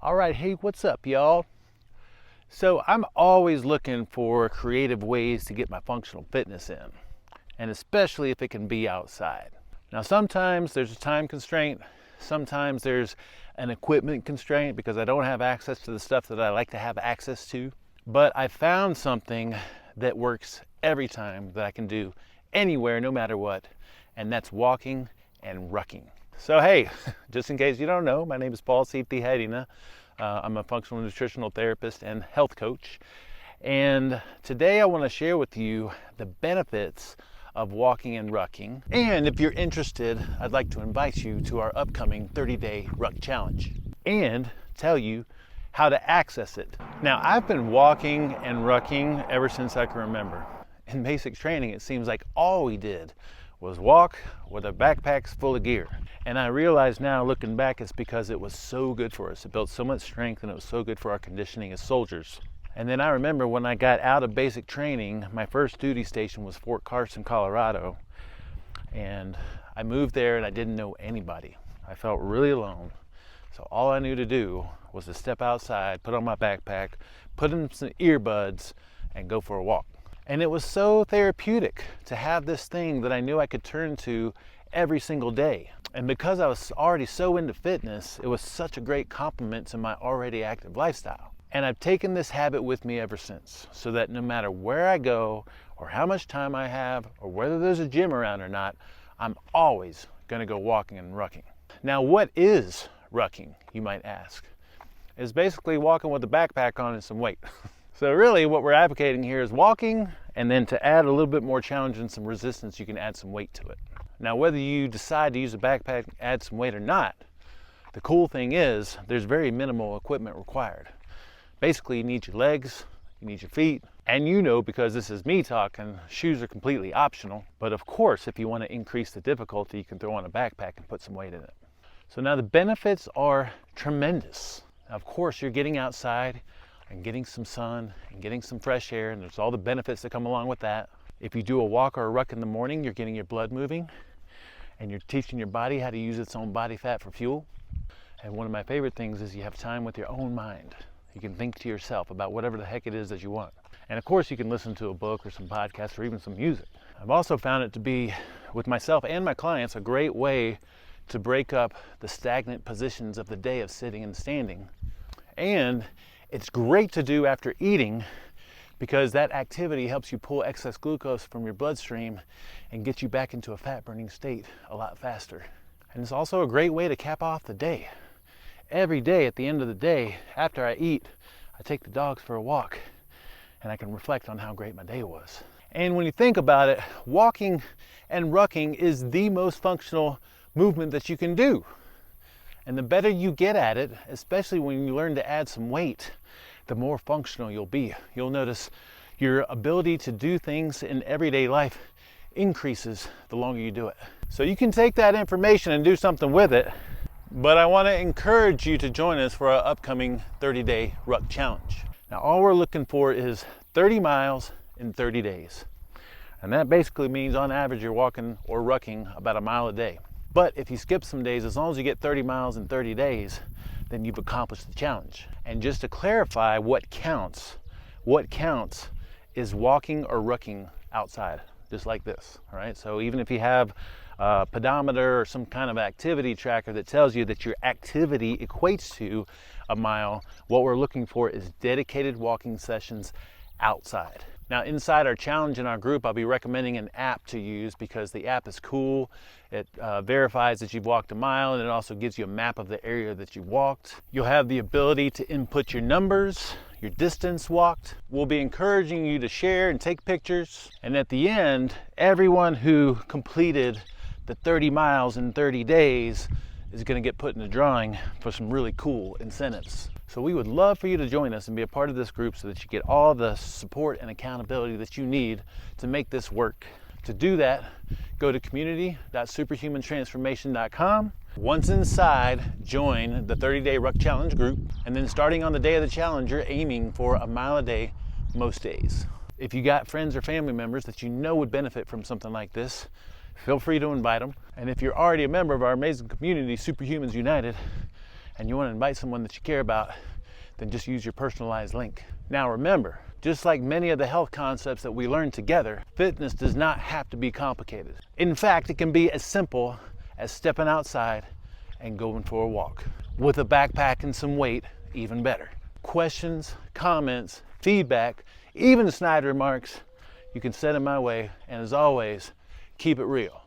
All right, hey, what's up, y'all? So I'm always looking for creative ways to get my functional fitness in, and especially if it can be outside. Now, sometimes there's a time constraint, sometimes there's an equipment constraint because I don't have access to the stuff that I like to have access to, but I found something that works every time that I can do anywhere, no matter what, and that's walking and rucking. So hey, just in case you don't know, my name is Paul Siitihärina. I'm a functional nutritional therapist and health coach. And today I want to share with you the benefits of walking and rucking. And if you're interested, I'd like to invite you to our upcoming 30-day Ruck Challenge and tell you how to access it. Now, I've been walking and rucking ever since I can remember. In basic training, it seems like all we did was walk with our backpacks full of gear. And I realize now, looking back, it's because it was so good for us. It built so much strength and it was so good for our conditioning as soldiers. And then I remember when I got out of basic training, my first duty station was Fort Carson, Colorado. And I moved there and I didn't know anybody. I felt really alone. So all I knew to do was to step outside, put on my backpack, put in some earbuds, and go for a walk. And it was so therapeutic to have this thing that I knew I could turn to every single day. And because I was already so into fitness, it was such a great complement to my already active lifestyle. And I've taken this habit with me ever since, so that no matter where I go, or how much time I have, or whether there's a gym around or not, I'm always gonna go walking and rucking. Now, what is rucking, you might ask? It's basically walking with a backpack on and some weight. So really what we're advocating here is walking, and then to add a little bit more challenge and some resistance, you can add some weight to it. Now, whether you decide to use a backpack, add some weight or not, the cool thing is there's very minimal equipment required. Basically, you need your legs, you need your feet, and you know, because this is me talking, shoes are completely optional. But of course, if you want to increase the difficulty, you can throw on a backpack and put some weight in it. So now the benefits are tremendous. Now, of course, you're getting outside and getting some sun and getting some fresh air, and there's all the benefits that come along with that. If you do a walk or a ruck in the morning, you're getting your blood moving and you're teaching your body how to use its own body fat for fuel. And one of my favorite things is you have time with your own mind. You can think to yourself about whatever the heck it is that you want. And of course, you can listen to a book or some podcasts or even some music. I've also found it to be, with myself and my clients, a great way to break up the stagnant positions of the day of sitting and standing. And it's great to do after eating, because that activity helps you pull excess glucose from your bloodstream and get you back into a fat-burning state a lot faster. And it's also a great way to cap off the day. Every day at the end of the day, after I eat, I take the dogs for a walk and I can reflect on how great my day was. And when you think about it, walking and rucking is the most functional movement that you can do. And the better you get at it, especially when you learn to add some weight, the more functional you'll be. You'll notice your ability to do things in everyday life increases the longer you do it. So you can take that information and do something with it, but I want to encourage you to join us for our upcoming 30-day Ruck Challenge. Now, all we're looking for is 30 miles in 30 days. And that basically means on average you're walking or rucking about a mile a day. But if you skip some days, as long as you get 30 miles in 30 days, then you've accomplished the challenge. And just to clarify what counts is walking or rucking outside, just like this, all right? So even if you have a pedometer or some kind of activity tracker that tells you that your activity equates to a mile, what we're looking for is dedicated walking sessions outside. Now, inside our challenge in our group, I'll be recommending an app to use because the app is cool. It verifies that you've walked a mile, and it also gives you a map of the area that you walked. You'll have the ability to input your numbers, your distance walked. We'll be encouraging you to share and take pictures. And at the end, everyone who completed the 30 miles in 30 days is going to get put in a drawing for some really cool incentives. So we would love for you to join us and be a part of this group so that you get all the support and accountability that you need to make this work. To do that, go to community.superhumantransformation.com. Once inside, join the 30-day Ruck Challenge group, and then starting on the day of the challenge, you're aiming for a mile a day most days. If you got friends or family members that you know would benefit from something like this, feel free to invite them. And if you're already a member of our amazing community, Superhumans United, and you want to invite someone that you care about, then just use your personalized link. Now remember, just like many of the health concepts that we learn together, fitness does not have to be complicated. In fact, it can be as simple as stepping outside and going for a walk. With a backpack and some weight, even better. Questions, comments, feedback, even snide remarks, you can send them my way, and as always, keep it real.